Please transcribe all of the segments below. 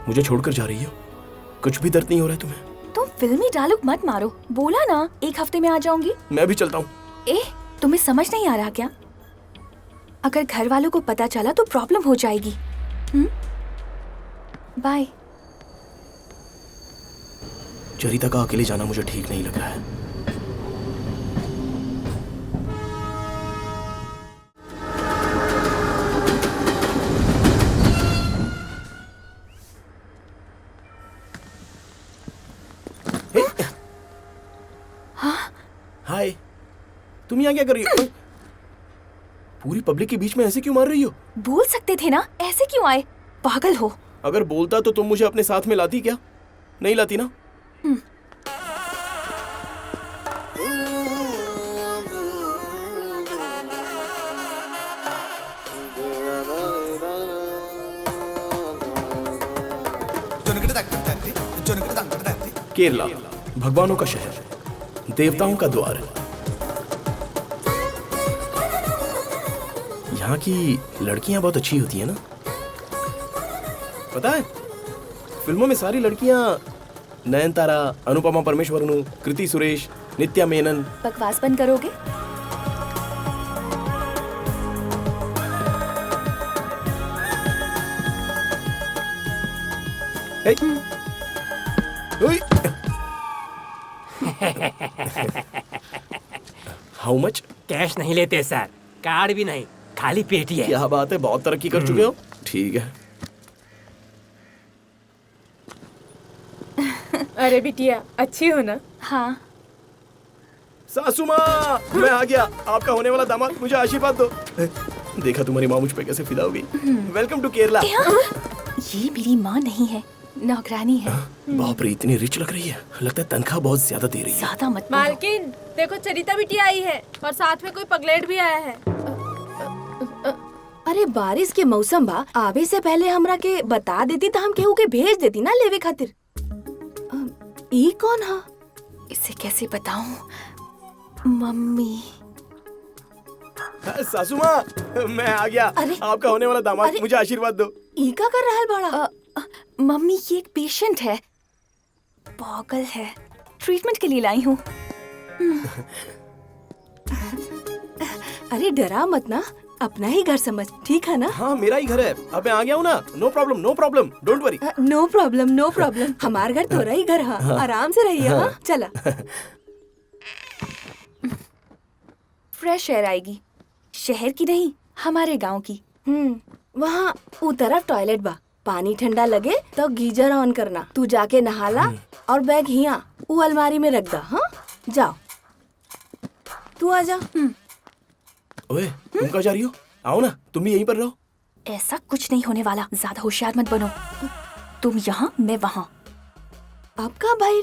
मुझे छोड़कर जा रही हो? कुछ भी दर्द नहीं हो रहा है तुम्हें? तुम फिल्मी डायलॉग मत मारो। बोला ना 1 हफ्ते में आ जाऊंगी। मैं भी चलता हूँ। तुम्हें समझ नहीं आ रहा क्या? अगर घर वालों को पता चला तो प्रॉब्लम हो जाएगी। बाय। चरिता का अकेले जाना मुझे ठीक नहीं लग रहा है। हाय, तुम यहाँ क्या कर रही हो? पूरी पब्लिक के बीच में ऐसे क्यों मार रही हो? बोल सकते थे ना, ऐसे क्यों आए? पागल हो। अगर बोलता तो तुम मुझे अपने साथ में लाती क्या? नहीं लाती ना? केरला, भगवानों का शहर, देवताओं का द्वार। यहाँ की लड़कियां बहुत अच्छी होती है ना? पता है, फिल्मों में सारी लड़कियां नयनतारा, अनुपमा परमेश्वरन, कृति सुरेश, नित्या मेनन। बकवास बंद करोगे? How much? कैश नहीं लेते सर, कार्ड भी नहीं, खाली पेटी है। क्या बात है, बहुत तरक्की कर चुके हो। ठीक है। अरे बिटिया, अच्छी हो ना? हाँ। सासू माँ, मैं आ गया। आपका होने वाला दामाद, मुझे आशीर्वाद दो। देखा तुम्हारी माँ मुझ पे कैसे फिदा हो गई। Welcome to Kerala. ये मेरी माँ नहीं है, नौकरानी है। बाप रे, इतनी रिच लग रही है। लगता है तनख्वाह बहुत ज्यादा दे रही है। ज्यादा मत बोलो। मालकिन, देखो चरिता बिटिया आई है और साथ में कोई पगलेट भी आया है। अरे बारिश के मौसम बा, आवे से पहले हमरा के बता देती तो हम केहू के भेज देती ना लेवे खातिर। ई कौन हा? इसे कैसे बताऊं? मम्मी। सासू माँ, मैं आ गया। अरे, आपका होने वाला दामाद, अरे, मुझे आशीर्वाद दो। ई का कर रहा है बड़ा? मम्मी, ये एक पेशेंट है, पागल है। ट्रीटमेंट के लिए लाई हूँ। अरे डरा मत ना, अपना ही घर समझ, ठीक है ना? हाँ, मेरा ही घर है। अब मैं आ गया हूँ ना। No problem, no problem, don't worry. No problem, no problem. हमार घर तोरा ही घर है। आराम से रहिए। हाँ, चला। फ्रेश एयर आएगी, शहर की नहीं, हमारे गांव की। वहाँ उ तरफ टॉयलेट बा, पानी ठंडा लगे तो गीजर ऑन करना। तू जाके नहाला और बैग हिया उ अलमारी में रख दा। हाँ, जाओ। तू आ जा। ओए, तुम कहाँ जा रही हो? आओ ना, तुम भी यहीं पर रहो। ऐसा कुछ नहीं होने वाला, ज्यादा होशियार मत बनो। तुम यहाँ, मैं वहाँ। आपका भाई?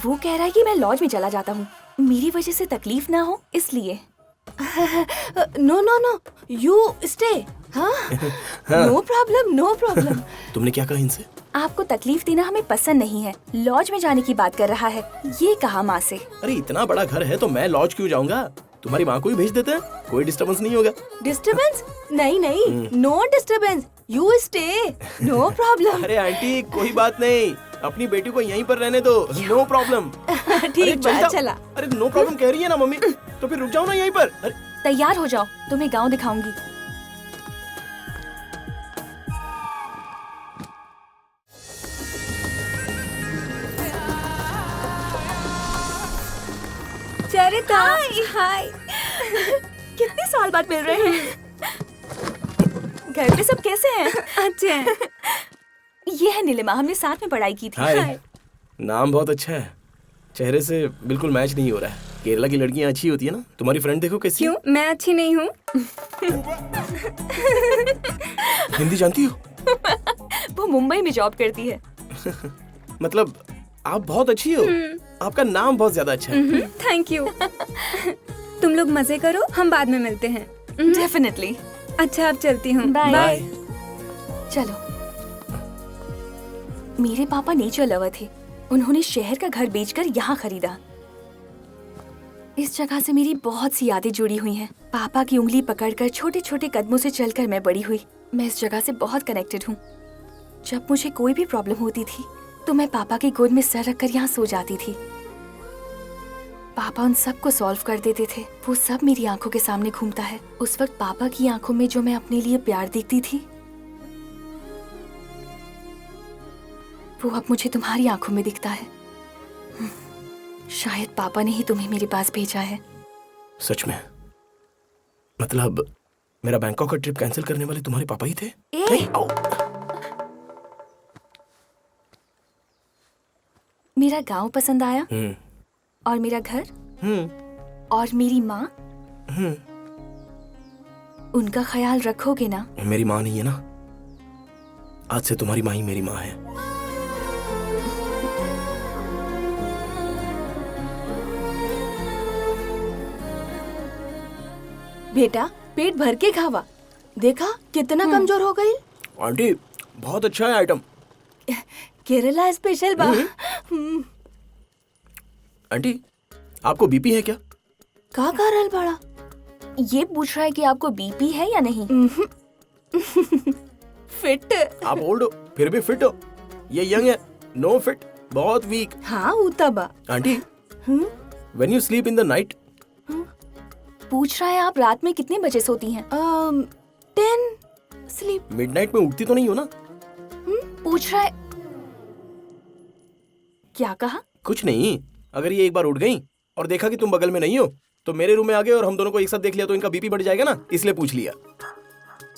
वो कह रहा है कि मैं लॉज में चला जाता हूँ, मेरी वजह से तकलीफ ना हो इसलिए। No no no, you stay. हाँ, नो प्रॉब्लम, नो प्रॉब्लम। तुमने क्या कहा इनसे? आपको तकलीफ देना हमें पसंद नहीं है, लॉज में जाने की बात कर रहा है, ये कहा माँ से। अरे इतना बड़ा घर है तो मैं लॉज क्यों जाऊंगा? तुम्हारी माँ को ही भेज देते हैं, कोई डिस्टर्बेंस नहीं होगा। डिस्टर्बेंस? नहीं नहीं, no disturbance, you stay, no problem. अरे आंटी, कोई बात नहीं, अपनी बेटी को यहीं पर रहने दो, नो प्रॉब्लम। ठीक है, चला। अरे नो प्रॉब्लम कह रही है ना मम्मी, तो फिर रुक जाओ ना यहीं पर। अरे तैयार हो जाओ, तुम्हें गाँव दिखाऊंगी। चरिता, हाय। कितने साल बाद मिल रहे हैं। घर पे सब कैसे हैं? अच्छे हैं। ये है नीलिमा, हमने साथ में पढ़ाई की थी। हाय। नाम बहुत अच्छा है, चेहरे से बिल्कुल मैच नहीं हो रहा है। केरला की लड़कियां अच्छी होती है ना? तुम्हारी फ्रेंड देखो कैसी। क्यों, मैं अच्छी नहीं हूँ? हिंदी जानती हो? वो मुंबई में जॉब करती है। मतलब आप बहुत अच्छी हो, आपका नाम बहुत ज्यादा अच्छा है। Thank you. तुम लोग मजे करो, हम बाद में मिलते हैं। डेफिनेटली। अच्छा, अब चलती हूँ। बाय। चलो। मेरे पापा नेचर लवर थे, उन्होंने शहर का घर बेचकर यहाँ खरीदा। इस जगह से मेरी बहुत सी यादें जुड़ी हुई हैं। पापा की उंगली पकड़कर छोटे छोटे कदमों से चलकर मैं बड़ी हुई। मैं इस जगह से बहुत कनेक्टेड हूँ। जब मुझे कोई भी प्रॉब्लम होती थी तो मैं पापा की गोद में सर रखकर यहाँ सो जाती थी। पापा उन सब को सॉल्व कर देते थे। वो सब मेरी आंखों के सामने घूमता है। उस वक्त पापा की आंखों में जो मैं अपने लिए प्यार देखती थी, वो अब मुझे तुम्हारी आंखों में दिखता है। शायद पापा ने ही तुम्हें मेरे पास भेजा है। सच में? मतलब मेरा बैंकॉक का ट्रिप कैंसिल करने वाले तुम्हारे पापा ही थे? नहीं, आओ। मेरा गांव पसंद आया और मेरा घर और मेरी माँ, उनका ख्याल रखोगे ना? मेरी माँ नहीं है ना, आज से तुम्हारी माँ ही मेरी माँ है। बेटा पेट भर के खावा, देखा कितना कमजोर हो गई। आंटी बहुत अच्छा है आइटम। केरला स्पेशल बा। आंटी आपको बीपी है क्या? का रहल बड़ा? ये पूछ रहा है कि आपको बीपी है या नहीं। फिट। आप ओल्ड हो फिर भी फिट हो, ये यंग है, नो फिट, बहुत वीक। हाँ उतबा। Aunty when you sleep in the night? पूछ रहा है आप रात में कितने बजे सोती हैं? 10 स्लीप। मिडनाइट में उठती तो नहीं हो ना? पूछ रहा है। क्या कहा? कुछ नहीं, अगर ये एक बार उठ गई और देखा कि तुम बगल में नहीं हो तो मेरे रूम में आ गए और हम दोनों को एक साथ देख लिया तो इनका बीपी बढ़ जाएगा ना, इसलिए पूछ लिया।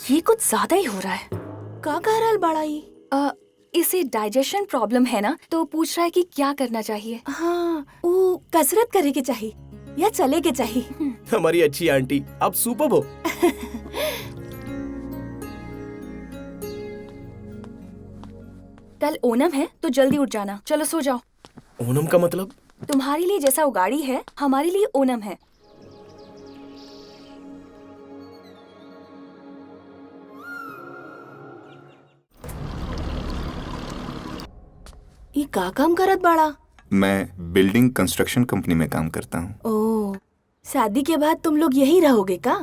ये कुछ ज्यादा ही हो रहा है। का रहल बड़ा ही? इसे डाइजेशन प्रॉब्लम है ना, तो पूछ रहा है कि क्या करना चाहिए। हाँ वो कसरत करे के चाहिए या चले के चाहिए। हमारी अच्छी आंटी, आप सुपर्ब हो। कल ओणम है तो जल्दी उठ जाना। चलो सो जाओ। ओणम का मतलब? तुम्हारे लिए जैसा उगाड़ी है, हमारे लिए ओणम है। ये का काम करत बड़ा? मैं बिल्डिंग कंस्ट्रक्शन कंपनी में काम करता हूँ। ओह, शादी के बाद तुम लोग यही रहोगे का?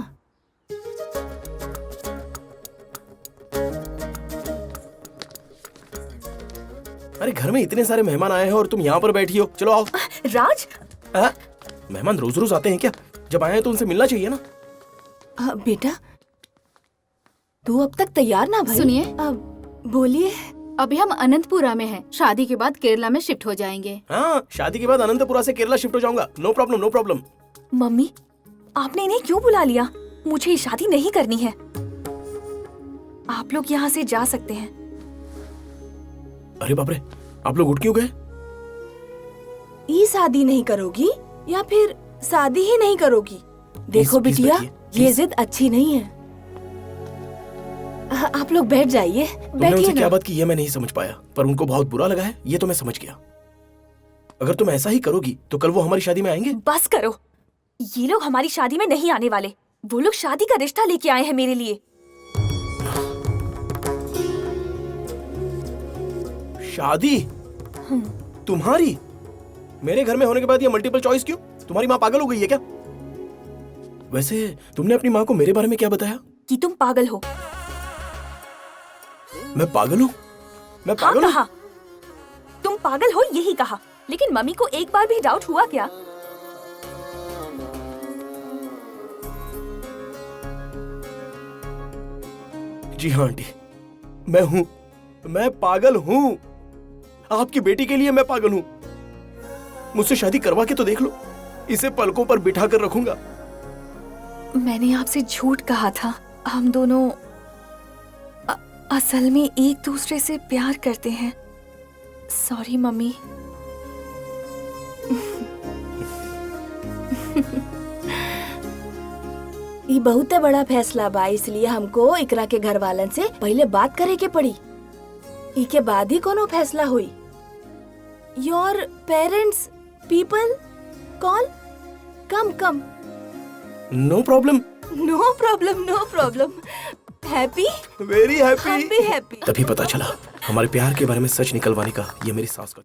अरे घर में इतने सारे मेहमान आए हैं और तुम यहाँ पर बैठी हो। चलो आओ। राज, मेहमान रोज रोज आते हैं क्या? जब आए हैं तो उनसे मिलना चाहिए ना। बेटा तू अब तक तैयार ना भाई? सुनिए, अब बोलिए। अभी हम अनंतपुरा में हैं। शादी के बाद केरला में शिफ्ट हो जाएंगे। हाँ, शादी के बाद अनंतपुरा से केरला शिफ्ट हो जाऊंगा। No problem, no problem. Mummy आपने इन्हें क्यों बुला लिया? मुझे ये शादी नहीं करनी है। आप लोग यहाँ से जा सकते हैं। अरे बाप रे, आप लोग उठ क्यों गए? ये शादी नहीं करोगी या फिर शादी ही नहीं करोगी? देखो प्लीज बिटिया, बैठिए, ये जिद अच्छी नहीं है। आप लोग बैठ जाइए। तुमने उनसे बैठिए क्या ना। बात की ये मैं नहीं समझ पाया, पर उनको बहुत बुरा लगा है ये तो मैं समझ गया। अगर तुम ऐसा ही करोगी तो कल वो हमारी शादी में आएंगे। बस करो, ये लोग हमारी शादी में नहीं आने वाले। वो लोग शादी का रिश्ता लेके आए हैं मेरे लिए। शादी? तुम्हारी? मेरे घर में होने के बाद ये मल्टीपल चॉइस क्यों? तुम्हारी माँ पागल हो गई है क्या? वैसे तुमने अपनी माँ को मेरे बारे में क्या बताया? कि तुम पागल हो। मैं पागल हूँ? मैं हाँ पागल हूँ? कहा, तुम पागल हो यही कहा। लेकिन मम्मी को एक बार भी डाउट हुआ क्या? जी हाँ आंटी, मैं पागल हूँ। आपकी बेटी के लिए मैं पागल हूँ। मुझसे शादी करवा के तो देख लो, इसे पलकों पर बिठा कर रखूंगा। मैंने आपसे झूठ कहा था। हम दोनों असल में एक दूसरे से प्यार करते हैं। Sorry mummy. ये बहुत बड़ा फैसला बा, इसलिए हमको इकरा के घर वालन से पहले बात करे के पड़ी। इके बाद ही कोनो फैसला हुई। Your parents people call come. No problem. No problem. Happy? Very happy. Happy. तभी पता चला हमारे प्यार के बारे में सच निकलवाने का ये मेरी सास का